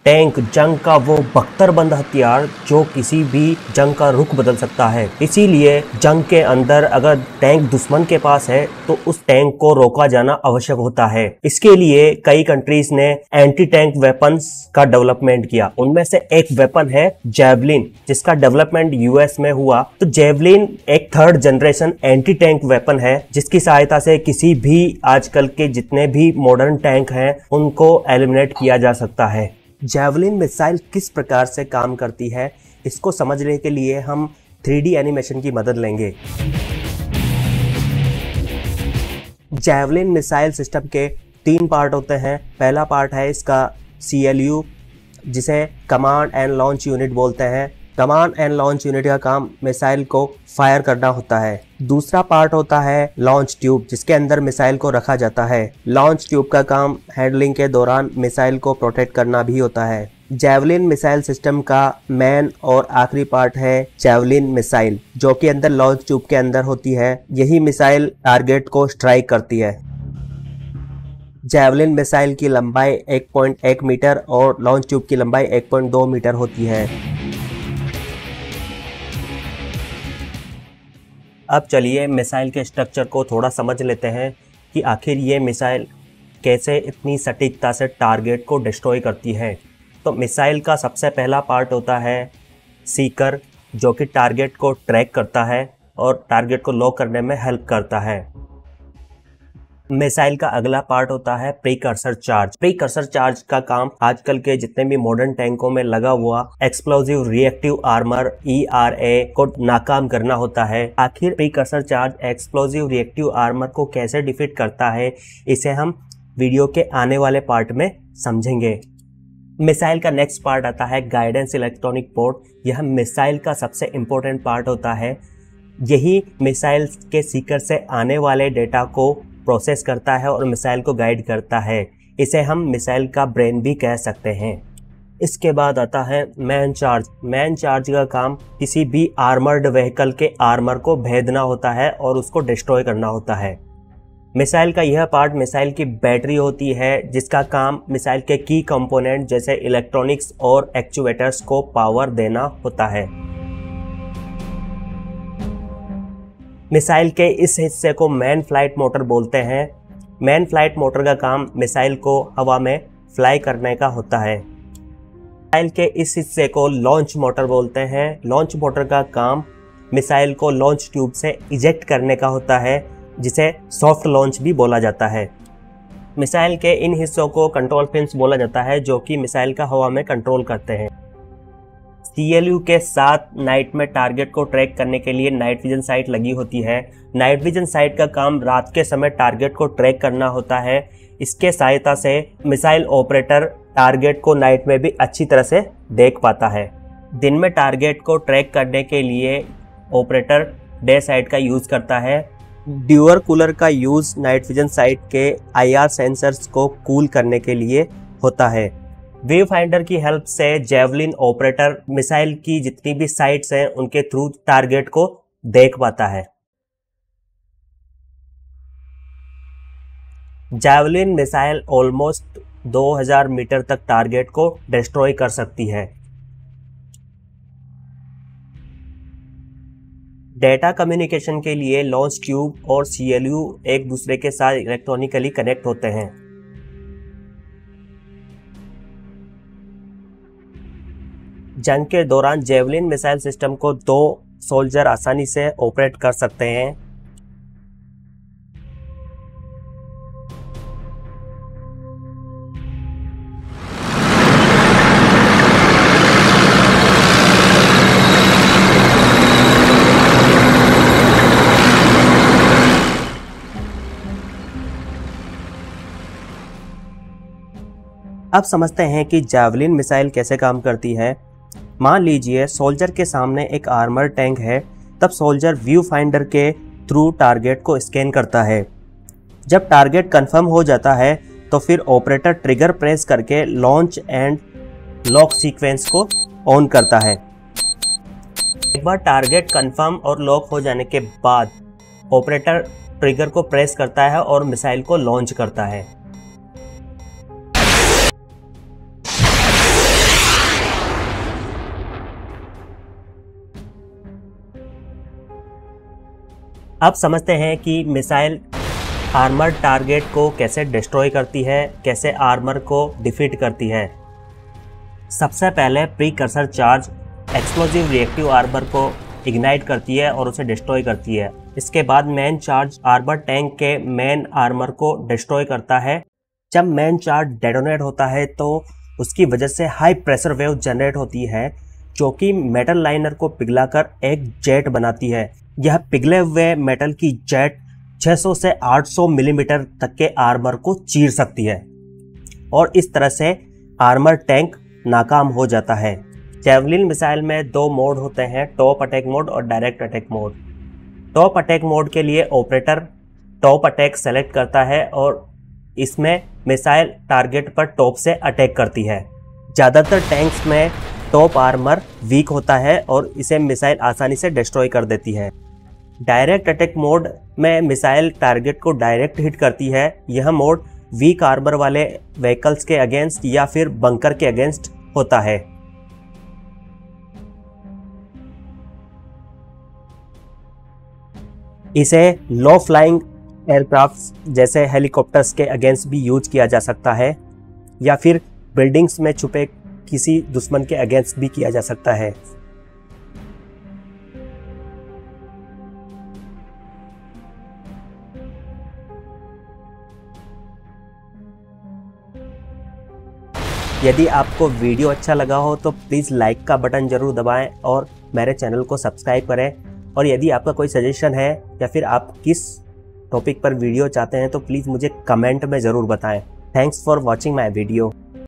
Tank जंग का वो बख्तरबंद हथियार जो किसी भी जंग का रुख बदल सकता है। इसीलिए जंग के अंदर अगर टैंक दुश्मन के पास है तो उस टैंक को रोका जाना आवश्यक होता है। इसके लिए कई कंट्रीज ने एंटी टैंक वेपन्स का डेवलपमेंट किया। उनमें से एक वेपन है जैवलिन, जिसका डेवलपमेंट यूएस में हुआ। तो जैवलिन एक 3rd generation anti tank weapon है, जिसकी सहायता से किसी भी आजकल के जितने भी मॉडर्न टैंक हैं उनको एलिमिनेट किया जा सकता है। जैवलिन मिसाइल किस प्रकार से काम करती है, इसको समझने के लिए हम 3D एनिमेशन की मदद लेंगे। जैवलिन मिसाइल सिस्टम के 3 पार्ट होते हैं। पहला पार्ट है इसका CLU, जिसे कमांड एंड लॉन्च यूनिट बोलते हैं। कमांड एंड लॉन्च यूनिट का काम मिसाइल को फायर करना होता है। दूसरा पार्ट होता है लॉन्च ट्यूब, जिसके अंदर मिसाइल को रखा जाता है। लॉन्च ट्यूब का काम हैंडलिंग के दौरान मिसाइल को प्रोटेक्ट करना भी होता है। जैवलिन मिसाइल सिस्टम का मेन और आखिरी पार्ट है जैवलिन मिसाइल, जो कि अंदर लॉन्च ट्यूब के अंदर होती है। यही मिसाइल टारगेट को स्ट्राइक करती है। जैवलिन मिसाइल की लंबाई 1.1 मीटर और लॉन्च ट्यूब की लंबाई 1.2 मीटर होती है। अब चलिए मिसाइल के स्ट्रक्चर को थोड़ा समझ लेते हैं कि आखिर ये मिसाइल कैसे इतनी सटीकता से टारगेट को डिस्ट्रॉय करती है। तो मिसाइल का सबसे पहला पार्ट होता है सीकर, जो कि टारगेट को ट्रैक करता है और टारगेट को लॉक करने में हेल्प करता है। मिसाइल का अगला पार्ट होता है प्रीकर्सर चार्ज। प्रीकर्सर चार्ज का काम आजकल के जितने भी मॉडर्न टैंकों में लगा हुआ एक्सप्लोजिव रिएक्टिव आर्मर ERA को नाकाम करना होता है। आखिर precursor charge explosive reactive armour को कैसे डिफीट करता है, इसे हम वीडियो के आने वाले पार्ट में समझेंगे। मिसाइल का नेक्स्ट पार्ट आता है गाइडेंस इलेक्ट्रॉनिक पोर्ट। यह मिसाइल का सबसे इम्पोर्टेंट पार्ट होता है। यही मिसाइल के सीकर से आने वाले डेटा को प्रोसेस करता है और मिसाइल को गाइड करता है। इसे हम मिसाइल का ब्रेन भी कह सकते हैं। इसके बाद आता है मैन चार्ज। मैन चार्ज का काम किसी भी आर्मर्ड व्हीकल के आर्मर को भेदना होता है और उसको डिस्ट्रॉय करना होता है। मिसाइल का यह पार्ट मिसाइल की बैटरी होती है, जिसका काम मिसाइल के की कंपोनेंट जैसे इलेक्ट्रॉनिक्स और एक्चुएटर्स को पावर देना होता है। मिसाइल के इस हिस्से को मैन फ्लाइट मोटर बोलते हैं। मैन फ्लाइट मोटर का काम मिसाइल को हवा में फ्लाई करने का होता है। मिसाइल के इस हिस्से को लॉन्च मोटर बोलते हैं। लॉन्च मोटर का काम मिसाइल को लॉन्च ट्यूब से इजेक्ट करने का होता है, जिसे सॉफ्ट लॉन्च भी बोला जाता है। मिसाइल के इन हिस्सों को कंट्रोल पिन्स बोला जाता है, जो कि मिसाइल का हवा में कंट्रोल करते हैं। CLU के साथ नाइट में टारगेट को ट्रैक करने के लिए नाइट विजन साइट लगी होती है। नाइट विजन साइट का काम रात के समय टारगेट को ट्रैक करना होता है। इसके सहायता से मिसाइल ऑपरेटर टारगेट को नाइट में भी अच्छी तरह से देख पाता है। दिन में टारगेट को ट्रैक करने के लिए ऑपरेटर डे साइट का यूज करता है। ड्यूअल कूलर का यूज नाइट विजन साइट के IR सेंसर्स को कूल करने के लिए होता है। वेव फाइंडर की हेल्प से जैवलिन ऑपरेटर मिसाइल की जितनी भी साइट्स हैं उनके थ्रू टारगेट को देख पाता है। जैवलिन मिसाइल ऑलमोस्ट 2000 मीटर तक टारगेट को डिस्ट्रॉय कर सकती है। डेटा कम्युनिकेशन के लिए लॉन्च ट्यूब और CLU एक दूसरे के साथ इलेक्ट्रॉनिकली कनेक्ट होते हैं। जंग के दौरान जैवलिन मिसाइल सिस्टम को 2 सोल्जर आसानी से ऑपरेट कर सकते हैं। अब समझते हैं कि जैवलिन मिसाइल कैसे काम करती है। मान लीजिए सोल्जर के सामने एक आर्मर टैंक है, तब सोल्जर व्यू फाइंडर के थ्रू टारगेट को स्कैन करता है। जब टारगेट कंफर्म हो जाता है तो फिर ऑपरेटर ट्रिगर प्रेस करके लॉन्च एंड लॉक सीक्वेंस को ऑन करता है। एक बार टारगेट कंफर्म और लॉक हो जाने के बाद ऑपरेटर ट्रिगर को प्रेस करता है और मिसाइल को लॉन्च करता है। अब समझते हैं कि मिसाइल आर्मर टारगेट को कैसे डिस्ट्रॉय करती है, कैसे आर्मर को डिफीट करती है। सबसे पहले precursor charge explosive reactive armour को इग्नाइट करती है और उसे डिस्ट्रॉय करती है। इसके बाद मेन चार्ज आर्मर टैंक के मेन आर्मर को डिस्ट्रॉय करता है। जब मेन चार्ज डेटोनेट होता है तो उसकी वजह से हाई प्रेशर वेव जनरेट होती है जो कि मेटल लाइनर को पिघलाकर एक जेट बनाती है। यह पिघले हुए मेटल की जेट 600 से 800 मिलीमीटर तक के आर्मर को चीर सकती है और इस तरह से आर्मर टैंक नाकाम हो जाता है। जैवलिन मिसाइल में दो मोड होते हैं, टॉप अटैक मोड और direct attack mode. Top attack mode के लिए ऑपरेटर टॉप अटैक सेलेक्ट करता है और इसमें मिसाइल टारगेट पर टॉप से अटैक करती है। ज़्यादातर टैंक्स में टॉप आर्मर वीक होता है और इसे मिसाइल आसानी से डिस्ट्रॉय कर देती है। डायरेक्ट अटैक मोड में मिसाइल टारगेट को डायरेक्ट हिट करती है। यह मोड वीक आर्मर वाले व्हीकल्स के अगेंस्ट या फिर बंकर के अगेंस्ट होता है। इसे लो फ्लाइंग एयरक्राफ्ट जैसे हेलीकॉप्टर्स के अगेंस्ट भी यूज किया जा सकता है या फिर बिल्डिंग्स में छुपे किसी दुश्मन के अगेंस्ट भी किया जा सकता है। यदि आपको वीडियो अच्छा लगा हो तो प्लीज़ लाइक का बटन ज़रूर दबाएं और मेरे चैनल को सब्सक्राइब करें। और यदि आपका कोई सजेशन है या फिर आप किस टॉपिक पर वीडियो चाहते हैं तो प्लीज़ मुझे कमेंट में ज़रूर बताएं। Thanks for watching my video.